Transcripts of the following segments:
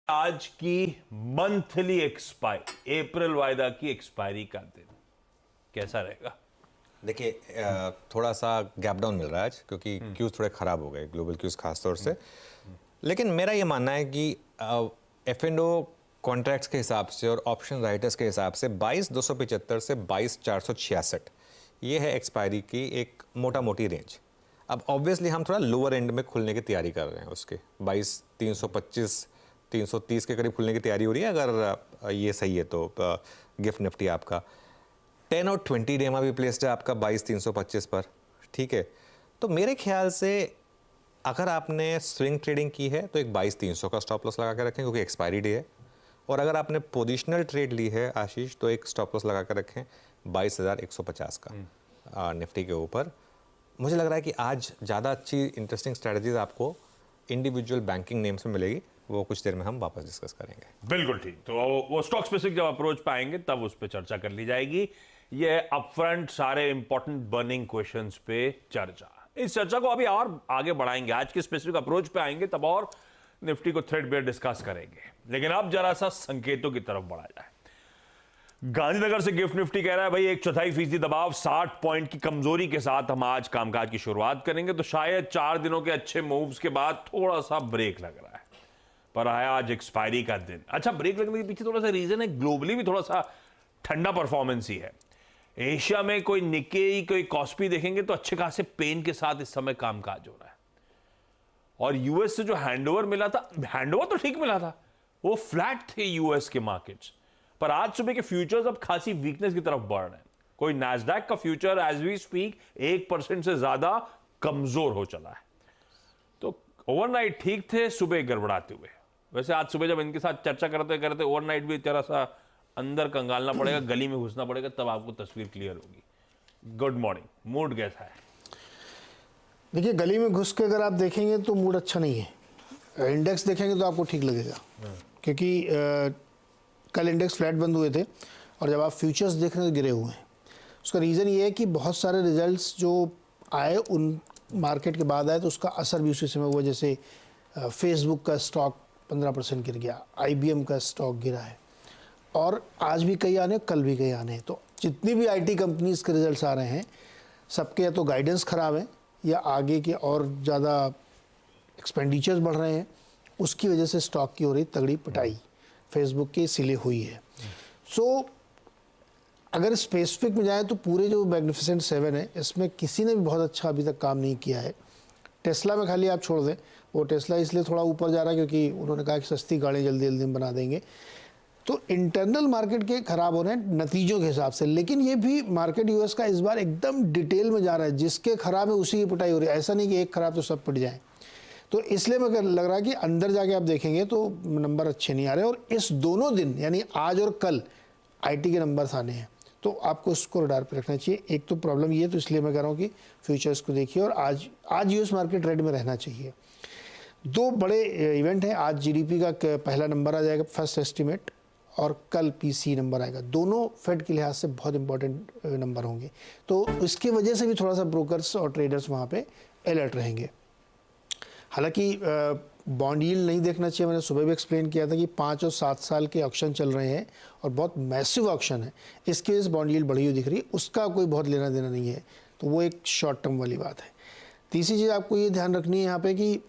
आज की monthly expiry, अप्रैल वायदा की एक्सपायरी का दिन कैसा रहेगा? देखिए, थोड़ा सा गैप डाउन मिल रहा है आज, क्योंकि क्यूज थोड़े खराब हो गए, ग्लोबल क्यूज खास तौर से। लेकिन मेरा ये मानना है कि F&O कॉन्ट्रैक्ट्स के हिसाब से और ऑप्शन राइटर्स के हिसाब से 22,275 से 22,466 ये है एक्सपायरी की एक मोटा मोटी रेंज। अब ऑब्वियसली हम थोड़ा लोअर एंड में खुलने की तैयारी कर रहे हैं, उसके 22,325 330 के करीब खुलने की तैयारी हो रही है, अगर ये सही है तो। गिफ्ट निफ्टी आपका 10 और 20 डे भी प्लेस्ड है आपका 22,325 पर, ठीक है। तो मेरे ख्याल से अगर आपने स्विंग ट्रेडिंग की है तो एक 22,300 का स्टॉप लॉस लगा के रखें, क्योंकि एक्सपायरी डे है। और अगर आपने पोजिशनल ट्रेड ली है आशीष, तो एक स्टॉप लॉस लगा कर रखें 22,150 का निफ्टी के ऊपर। मुझे लग रहा है कि आज ज़्यादा अच्छी इंटरेस्टिंग स्ट्रैटेजीज आपको इंडिविजुअल बैंकिंग नेम्स में मिलेगी, वो कुछ देर में हम वापस डिस्कस करेंगे। बिल्कुल ठीक। तो वो स्टॉक स्पेसिफिक जब अप्रोच पाएंगे तब उस पर चर्चा कर ली जाएगी। ये अपफ्रंट सारे इंपॉर्टेंट बर्निंग क्वेश्चंस पे चर्चा, इस चर्चा को अभी और आगे बढ़ाएंगे। आज के स्पेसिफिक अप्रोच पे आएंगे तब और निफ्टी को थ्रेडबेयर डिस्कस करेंगे। लेकिन अब जरा सा संकेतों की तरफ बढ़ा जाए। गांधीनगर से गिफ्ट निफ्टी कह रहा है भाई 1/4% दबाव, 60 पॉइंट की कमजोरी के साथ हम आज कामकाज की शुरुआत करेंगे। तो शायद 4 दिनों के अच्छे मूव्स के बाद थोड़ा सा ब्रेक लग रहा है, पर आया आज एक्सपायरी का दिन। अच्छा, ब्रेक लगने के पीछे थोड़ा सा रीजन है, ग्लोबली भी थोड़ा सा ठंडा परफॉर्मेंस ही है। एशिया में कोई निक्केई, कोई कॉस्पी देखेंगे तो अच्छे खासे पेन के साथ इस समय कामकाज हो रहा है। और यूएस से जो हैंडओवर मिला था, हैंडओवर तो ठीक मिला था, वो फ्लैट थे यूएस के मार्केट्स। पर आज सुबह के फ्यूचर्स अब खासी वीकनेस की तरफ बढ़ रहे हैं। कोई नैस्डैक का फ्यूचर एज वी स्पीक 1% से ज्यादा कमजोर हो चला है। तो ओवरनाइट ठीक थे, सुबह गड़बड़ाते हुए। वैसे आज सुबह जब इनके साथ चर्चा करते ओवरनाइट भी जरा सा अंदर कंगालना पड़ेगा, गली में घुसना पड़ेगा, तब आपको तस्वीर क्लियर होगी। गुड मॉर्निंग, मूड कैसा है? देखिए, गली में घुस के अगर आप देखेंगे तो मूड अच्छा नहीं है। इंडेक्स देखेंगे तो आपको ठीक लगेगा, क्योंकि कल इंडेक्स फ्लैट बंद हुए थे और जब आप फ्यूचर्स देख रहे हैं तो गिरे हुए हैं। उसका रीज़न ये है कि बहुत सारे रिजल्ट्स जो आए उन मार्केट के बाद आए, तो उसका असर भी उसी समय हुआ। जैसे फेसबुक का स्टॉक 15% गिर गया, IBM का स्टॉक गिरा है, और आज भी कई आने, कल भी कई आने हैं। तो जितनी भी IT कंपनीज़ के रिजल्ट्स आ रहे हैं, सबके या तो गाइडेंस ख़राब है या आगे के और ज़्यादा एक्सपेंडिचर्स बढ़ रहे हैं, उसकी वजह से स्टॉक की हो रही तगड़ी पिटाई फेसबुक की इसीलिए हुई है। सो अगर स्पेसिफिक में जाए तो पूरे जो मैग्निफिसेंट 7 है, इसमें किसी ने भी बहुत अच्छा अभी तक काम नहीं किया है। टेस्ला में खाली आप छोड़ दें, वो टेस्ला इसलिए थोड़ा ऊपर जा रहा है क्योंकि उन्होंने कहा कि सस्ती गाड़ी जल्दी जल्दी हम बना देंगे। तो इंटरनल मार्केट के ख़राब हो रहे हैं नतीजों के हिसाब से। लेकिन ये भी मार्केट यूएस का इस बार एकदम डिटेल में जा रहा है, जिसके ख़राब है उसी की पिटाई हो रही है। ऐसा नहीं कि एक ख़राब तो सब पिट जाए। तो इसलिए मैं लग रहा है कि अंदर जाके आप देखेंगे तो नंबर अच्छे नहीं आ रहे। और इस दोनों दिन यानी आज और कल IT के नंबर्स आने हैं, तो आपको उसको रडार पर रखना चाहिए। एक तो प्रॉब्लम ये है, तो इसलिए मैं कह रहा हूँ कि फ्यूचर्स को देखिए, और आज यूएस मार्केट रेड में रहना चाहिए। 2 बड़े इवेंट हैं। आज GDP का पहला नंबर आ जाएगा, फर्स्ट एस्टिमेट, और कल PCE नंबर आएगा। दोनों फेड के लिहाज से बहुत इंपॉर्टेंट नंबर होंगे। तो इसकी वजह से भी थोड़ा सा ब्रोकर्स और ट्रेडर्स वहाँ पे अलर्ट रहेंगे। हालांकि बॉन्ड यील्ड नहीं देखना चाहिए। मैंने सुबह भी एक्सप्लेन किया था कि 5 और 7 साल के ऑक्शन चल रहे हैं और बहुत मैसिव ऑक्शन है, इसकी वजह से बॉन्ड यील्ड बढ़ी हुई दिख रही है। उसका कोई बहुत लेना देना नहीं है, तो वो एक शॉर्ट टर्म वाली बात है। तीसरी चीज़ आपको ये ध्यान रखनी है यहाँ पे कि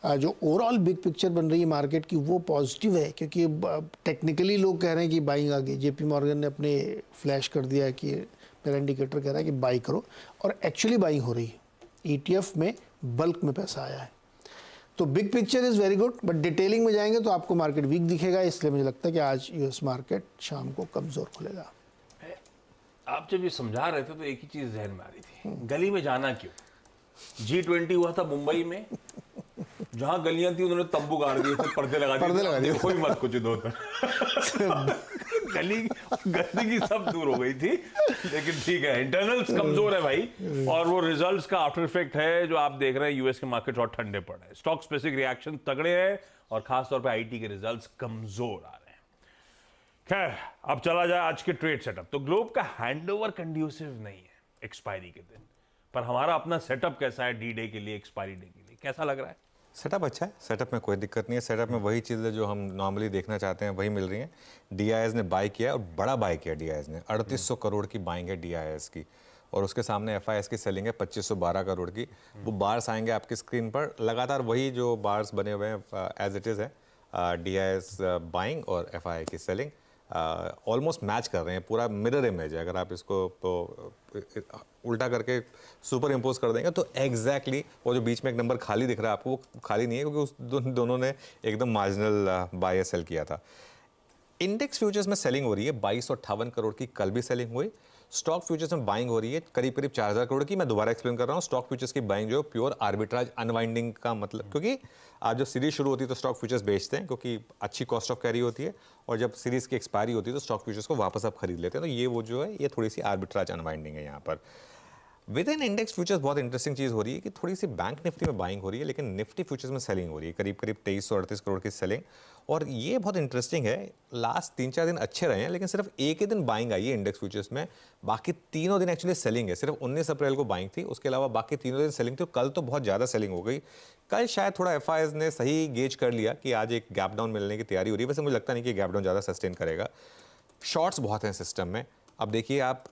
जो ओवरऑल बिग पिक्चर बन रही है मार्केट की, वो पॉजिटिव है। क्योंकि टेक्निकली लोग कह रहे हैं कि बाइंग आ गई। JP मॉर्गन ने अपने फ्लैश कर दिया है कि मेरा इंडिकेटर कह रहा है कि बाई करो, और एक्चुअली बाइंग हो रही है। ETF में बल्क में पैसा आया है। तो big picture is very good, but detailing में जाएंगे तो आपको मार्केट वीक दिखेगा। इसलिए मुझे लगता है कि आज यूएस मार्केट शाम को कमज़ोर खुलेगा। आप जब ये समझा रहे थे तो एक ही चीज जहन में आ रही थी, गली में जाना क्यों? G20 हुआ था मुंबई में, जहां गलियां थी उन्होंने तंबू गाड़ दिए थे, पर्दे लगा दिए, कोई मत कुछ दो गली गंदगी सब दूर हो गई थी। लेकिन ठीक है, इंटरनल्स कमजोर है भाई, और वो रिजल्ट्स का आफ्टर इफेक्ट है जो आप देख रहे हैं। यूएस के मार्केट और ठंडे पड़ रहे हैं, स्टॉक स्पेसिफिक रिएक्शन तगड़े हैं, और खासतौर पे IT के रिजल्ट्स कमजोर आ रहे हैं। खैर, अब चला जाए आज के ट्रेड सेटअप। तो ग्लोब का हैंडओवर कंड्यूसिव नहीं है एक्सपायरी के दिन, पर हमारा अपना सेटअप कैसा है D-Day के लिए, एक्सपायरी डे के लिए कैसा लग रहा है? सेटअप अच्छा है, सेटअप में कोई दिक्कत नहीं है, सेटअप में वही चीज़ें जो हम नॉर्मली देखना चाहते हैं वही मिल रही हैं। डीआईएस ने बाय किया और बड़ा बाय किया डीआईएस ने, 3800 करोड़ की बाइंग है डीआईएस की, और उसके सामने एफआईएस की सेलिंग है 2512 करोड़ की। वो बार्स आएंगे आपकी स्क्रीन पर, लगातार वही जो बार्स बने हुए हैं एज इट इज़ है, डीआईएस बाइंग और एफआईआई की सेलिंग ऑलमोस्ट मैच कर रहे हैं, पूरा मिरर इमेज है। अगर आप इसको तो उल्टा करके सुपर इम्पोज कर देंगे तो एग्जैक्टली वो जो बीच में एक नंबर खाली दिख रहा है आपको, वो खाली नहीं है, क्योंकि उस दोनों ने एकदम मार्जिनल बाय सेल किया था। इंडेक्स फ्यूचर्स में सेलिंग हो रही है 2258 करोड़ की, कल भी सेलिंग हुई। स्टॉक फ्यूचर्स में बाइंग हो रही है करीब करीब 4000 करोड़ की। मैं दोबारा एक्सप्लेन कर रहा हूँ, स्टॉक फ्यूचर्स की बाइंग जो प्योर आर्बिट्राज अनवाइंडिंग का मतलब, क्योंकि आज जब सीरीज शुरू होती है तो स्टॉक फ्यूचर्स बेचते हैं क्योंकि अच्छी कॉस्ट ऑफ कैरी होती है, और जब सीरीज की एक्सपायरी होती है तो स्टॉक फ्यूचर्स को वापस आप खरीद लेते हैं। तो ये वो जो है ये थोड़ी सी आर्बिट्राज अनवाइंडिंग है यहाँ पर। विद इन इंडेक्स फ्यूचर्स बहुत इंटरेस्टिंग चीज़ हो रही है कि थोड़ी सी बैंक निफ्टी में बाइंग हो रही है, लेकिन निफ्टी फ्यूचर्स में सेलिंग हो रही है करीब करीब 2338 करोड़ की सेलिंग। और ये बहुत इंटरेस्टिंग है, लास्ट 3-4 दिन अच्छे रहे हैं, लेकिन सिर्फ एक ही दिन बाइंग आई है इंडेक्स फ्यूचर्स में, बाकी तीनों दिन एक्चुअली सेलिंग है। सिर्फ 19 अप्रैल को बाइंग थी, उसके अलावा बाकी तीनों दिन सेलिंग थी। कल तो बहुत ज़्यादा सेलिंग हो गई। कल शायद थोड़ा एफआईआईज ने सही गेज कर लिया कि आज एक गैप डाउन मिलने की तैयारी हो रही है। वैसे मुझे लगता नहीं कि गैप डाउन ज़्यादा सस्टेन करेगा। शॉर्ट्स बहुत हैं सिस्टम में। अब देखिए आप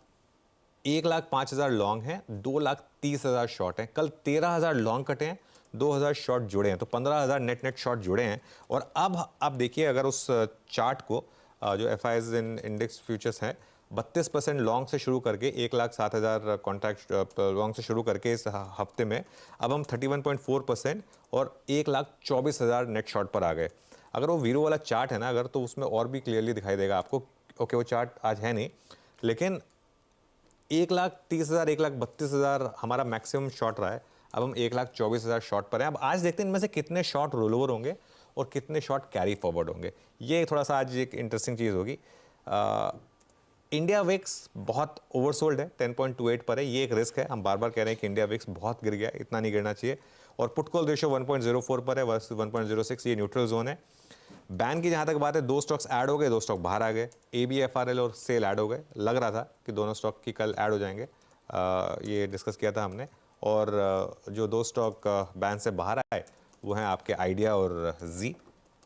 1,05,000 लॉन्ग हैं, 2,30,000 शॉर्ट हैं। कल 13,000 लॉन्ग कटे हैं, 2,000 शॉर्ट जुड़े हैं, तो 15,000 नेट शॉर्ट जुड़े हैं। और अब आप देखिए अगर उस चार्ट को जो एफआईआईज इन इंडेक्स फ्यूचर्स हैं, 32% लॉन्ग से शुरू करके 1,07,000 कॉन्ट्रैक्ट लॉन्ग से शुरू करके इस हफ्ते में अब हम 31.4% और 1,24,000 नेट शॉर्ट पर आ गए। अगर वो वीरो वाला चार्ट है ना, अगर तो उसमें और भी क्लियरली दिखाई देगा आपको। ओके, वो चार्ट आज है नहीं, लेकिन 1,30,000 1,32,000 हमारा मैक्सिमम शॉर्ट रहा है। अब हम 1,24,000 शॉर्ट पर हैं। अब आज देखते हैं इनमें से कितने शॉर्ट रोल ओवर होंगे और कितने शॉर्ट कैरी फॉरवर्ड होंगे। ये थोड़ा सा आज एक इंटरेस्टिंग चीज़ होगी। इंडिया विक्स बहुत ओवरसोल्ड है, 10.28 पर है। ये एक रिस्क है, हम बार बार कह रहे हैं कि इंडिया विक्स बहुत गिर गया, इतना नहीं गिरना चाहिए। और पुट कॉल रेशियो 1.04 पर है वर्सेस 1.06, ये न्यूट्रल जोन है। बैन की जहाँ तक बात है, 2 स्टॉक्स ऐड हो गए, 2 स्टॉक बाहर आ गए। ABFRL और सेल ऐड हो गए। लग रहा था कि दोनों स्टॉक की कल ऐड हो जाएंगे, ये डिस्कस किया था हमने। और जो 2 स्टॉक बैन से बाहर आए वो हैं आपके आइडिया और जी,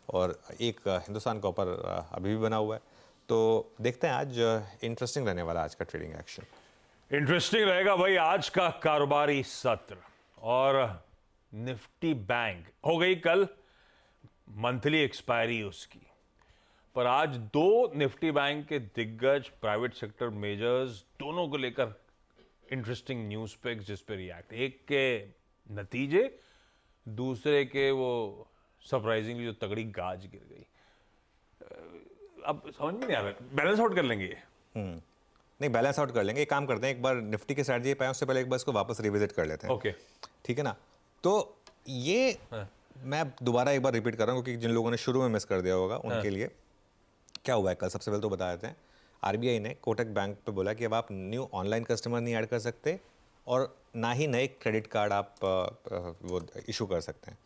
और एक हिंदुस्तान कॉपर अभी भी बना हुआ है। तो देखते हैं, आज इंटरेस्टिंग रहने वाला आज का ट्रेडिंग एक्शन। इंटरेस्टिंग रहेगा भाई आज का कारोबारी सत्र। और निफ्टी बैंक हो गई कल मंथली एक्सपायरी उसकी, पर आज 2 निफ्टी बैंक के दिग्गज प्राइवेट सेक्टर मेजर्स दोनों को लेकर इंटरेस्टिंग न्यूज पे जिस पे रिएक्ट, एक के नतीजे, दूसरे के वो सरप्राइजिंगली जो तगड़ी गाज गिर गई। अब समझ में नहीं आ रहा, बैलेंस आउट कर लेंगे ये? नहीं, बैलेंस आउट कर लेंगे। एक काम करते हैं, एक बार निफ्टी के स्ट्रैटेजी पे उससे पहले एक बार इसको वापस रिविजिट कर लेते हैं। ओके, ठीक है ना? तो ये मैं दोबारा एक बार रिपीट कर रहा हूँ क्योंकि जिन लोगों ने शुरू में मिस कर दिया होगा उनके लिए। क्या हुआ है कल, सबसे पहले तो बता देते हैं। आरबीआई ने कोटक बैंक पे बोला कि अब आप न्यू ऑनलाइन कस्टमर नहीं ऐड कर सकते और ना ही नए क्रेडिट कार्ड आप वो इशू कर सकते हैं।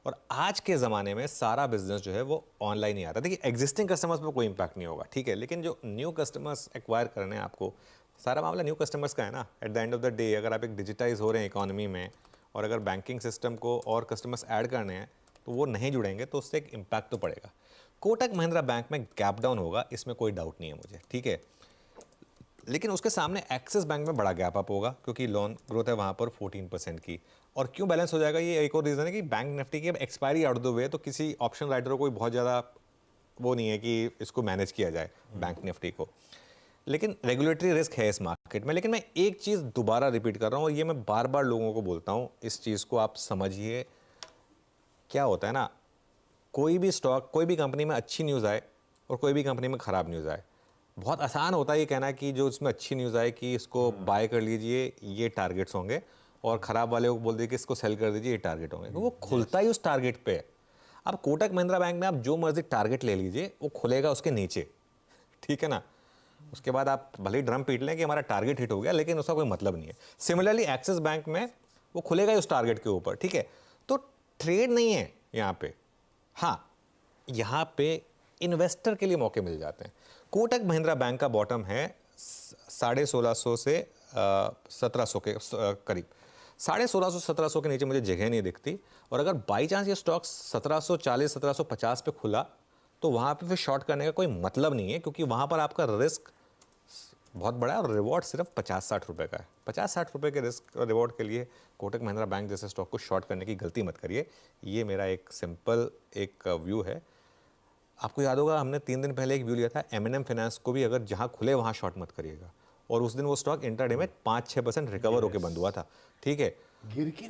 और आज के ज़माने में सारा बिजनेस जो है वो ऑनलाइन ही आता है। देखिए, एग्जिस्टिंग कस्टमर्स पर कोई इंपैक्ट नहीं होगा, ठीक है, लेकिन जो न्यू कस्टमर्स एक्वायर करने हैं आपको, सारा मामला न्यू कस्टमर्स का है ना। At the end of the day अगर आप एक डिजिटाइज हो रहे हैं इकोनॉमी में और अगर बैंकिंग सिस्टम को और कस्टमर्स ऐड करने हैं तो वो नहीं जुड़ेंगे तो उससे एक इम्पैक्ट तो पड़ेगा। कोटक महिंद्रा बैंक में गैप डाउन होगा, इसमें कोई डाउट नहीं है मुझे, ठीक है, लेकिन उसके सामने एक्सिस बैंक में बड़ा गैप अप होगा क्योंकि लोन ग्रोथ है वहाँ पर 14% की। और क्यों बैलेंस हो जाएगा, ये एक और रीज़न है कि बैंक निफ्टी की अब expiry out of the way, तो किसी ऑप्शन राइडर को कोई बहुत ज़्यादा वो नहीं है कि इसको मैनेज किया जाए बैंक निफ्टी को। लेकिन रेगुलेटरी रिस्क है इस मार्केट में। लेकिन मैं एक चीज़ दोबारा रिपीट कर रहा हूँ और ये मैं बार बार लोगों को बोलता हूँ, इस चीज़ को आप समझिए। क्या होता है ना, कोई भी स्टॉक, कोई भी कंपनी में अच्छी न्यूज़ आए और कोई भी कंपनी में ख़राब न्यूज़ आए, बहुत आसान होता है ये कहना कि जो इसमें अच्छी न्यूज़ आए कि इसको बाय कर लीजिए, ये टारगेट्स होंगे, और ख़राब वाले को बोल दीजिए कि इसको सेल कर दीजिए, ये टारगेट होंगे। वो खुलता ही उस टारगेट पे है। अब कोटक महिंद्रा बैंक में आप जो मर्जी टारगेट ले लीजिए, वो खुलेगा उसके नीचे, ठीक है ना। उसके बाद आप भले ही ड्रम पीट लें कि हमारा टारगेट हिट हो गया, लेकिन उसका कोई मतलब नहीं है। सिमिलरली एक्सिस बैंक में वो खुलेगा ही उस टारगेट के ऊपर, ठीक है। तो ट्रेड नहीं है यहाँ पे। हाँ, यहाँ पे इन्वेस्टर के लिए मौके मिल जाते हैं। कोटक महिंद्रा बैंक का बॉटम है 1650 से 1700 के करीब, 1650-1700 के नीचे मुझे जगह नहीं दिखती। और अगर बाई चांस ये स्टॉक 1740-1750 पे खुला तो वहाँ पे फिर शॉर्ट करने का कोई मतलब नहीं है, क्योंकि वहाँ पर आपका रिस्क बहुत बड़ा है और रिवॉर्ड सिर्फ 50-60 रुपये का है। 50-60 रुपये के रिस्क और रिवॉर्ड के लिए कोटक महिंद्रा बैंक जैसे स्टॉक को शॉर्ट करने की गलती मत करिए। ये मेरा एक सिंपल एक व्यू है। आपको याद होगा हमने 3 दिन पहले एक व्यू लिया था M&M फाइनेंस को भी, अगर जहाँ खुले वहाँ शॉर्ट मत करिएगा। और उस दिन वो स्टॉक इंट्राडे में 5-6% रिकवर होकर बंद हुआ था, ठीक है। गिर के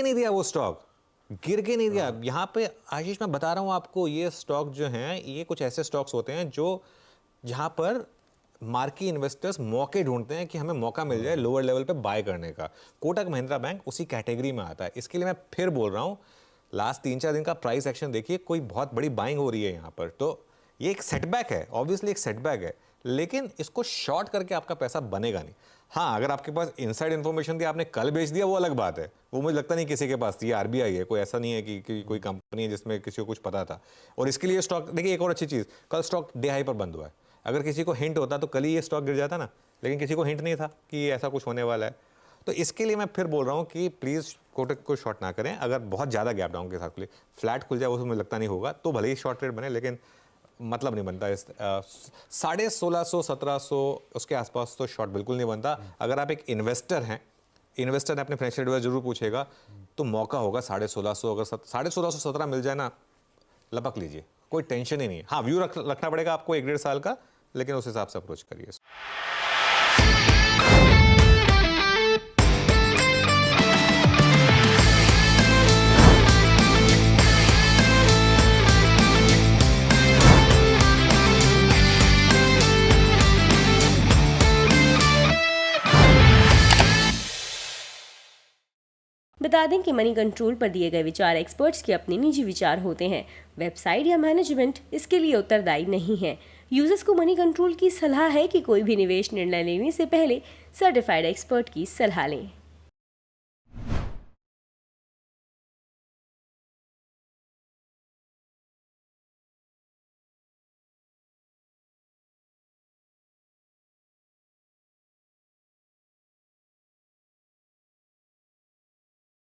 नहीं दिया वो स्टॉक, गिर के नहीं दिया। यहाँ पे आशीष मैं बता रहा हूँ आपको, ये स्टॉक जो हैं ये कुछ ऐसे स्टॉक्स होते हैं जो जहाँ पर मार्की इन्वेस्टर्स मौके ढूंढते हैं कि हमें मौका मिल जाए लोअर लेवल पे बाय करने का। कोटक महिंद्रा बैंक उसी कैटेगरी में आता है। इसके लिए मैं फिर बोल रहा हूँ, लास्ट 3-4 दिन का प्राइस एक्शन देखिए, कोई बहुत बड़ी बाइंग हो रही है यहाँ पर। तो ये एक सेटबैक है, ऑब्वियसली एक सेटबैक है, लेकिन इसको शॉर्ट करके आपका पैसा बनेगा नहीं। हाँ, अगर आपके पास इनसाइड इन्फॉर्मेशन थी, आपने कल बेच दिया, वो अलग बात है। वो मुझे लगता नहीं किसी के पास थी। RBI है, कोई ऐसा नहीं है कि कोई कंपनी है जिसमें किसी को कुछ पता था। और इसके लिए स्टॉक देखिए, एक और अच्छी चीज़, कल स्टॉक डे हाई पर बंद हुआ है। अगर किसी को हिंट होता तो कल ही ये स्टॉक गिर जाता ना, लेकिन किसी को हिंट नहीं था कि ऐसा कुछ होने वाला है। तो इसके लिए मैं फिर बोल रहा हूँ कि प्लीज़ कोटक को शॉर्ट ना करें। अगर बहुत ज़्यादा गैप डाउन के साथ खुले, फ्लैट खुल जाए, वो मुझे लगता नहीं होगा, तो भले ही शॉर्ट ट्रेड बने, लेकिन मतलब नहीं बनता। इस 1650-1700 उसके आसपास तो शॉर्ट बिल्कुल नहीं बनता। अगर आप एक इन्वेस्टर हैं, इन्वेस्टर ने अपने फाइनेंशियल एडवाइजर जरूर पूछेगा, तो मौका होगा 1650। अगर 1650-17 मिल जाए ना, लपक लीजिए, कोई टेंशन ही नहीं है। हाँ, व्यू रखना पड़ेगा आपको 1-1.5 साल का, लेकिन उस हिसाब से अप्रोच करिए। बता दें कि मनी कंट्रोल पर दिए गए विचार एक्सपर्ट्स के अपने निजी विचार होते हैं। वेबसाइट या मैनेजमेंट इसके लिए उत्तरदायी नहीं है। यूजर्स को मनी कंट्रोल की सलाह है कि कोई भी निवेश निर्णय लेने से पहले सर्टिफाइड एक्सपर्ट की सलाह लें।